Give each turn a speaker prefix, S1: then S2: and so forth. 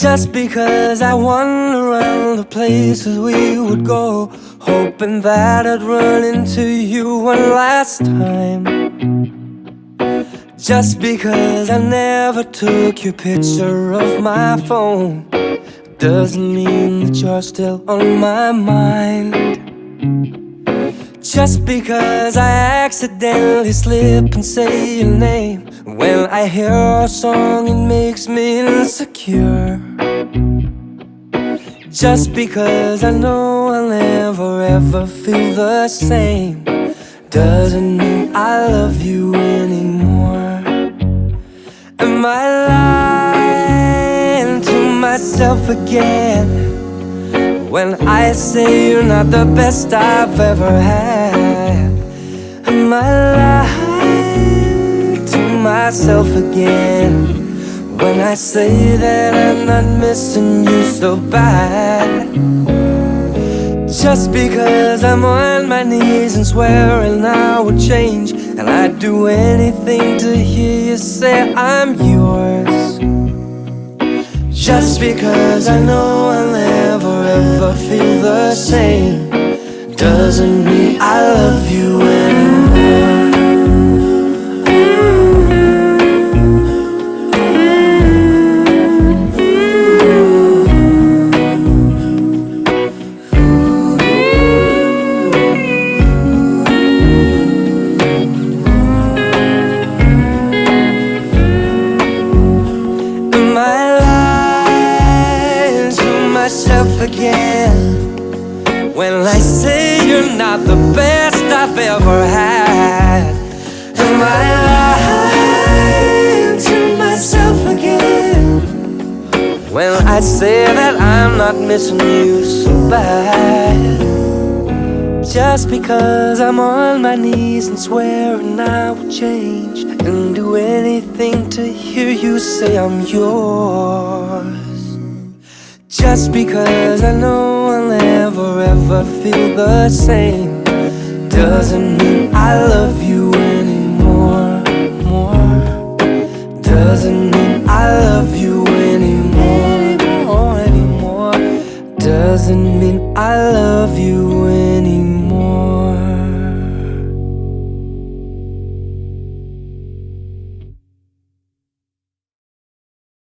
S1: Just because I wander around the places we would go, hoping that I'd run into you one last time. Just because I never took your picture off my phone doesn't mean that you're still on my mind. Just because I accidentally slip and say your name when I hear a song, it makes me insecure. Just because I know I'll never ever feel the same doesn't mean I love you anymore. Am I lying to myself again when I say you're not the best I've ever had? Am I lying to myself again when I say that I'm not missing you so bad? Just because I'm on my knees and swearing I would change, and I'd do anything to hear you say I'm yours. Just because I know I'll never ever feel the same doesn't mean I love you anymore. Myself again when I say you're not the best I've ever had? Am I lying to myself again when I say that I'm not missing you so bad? Just because I'm on my knees and swearing I will change and do anything to hear you say I'm yours. Just because I know I'll never ever feel the same doesn't mean I love you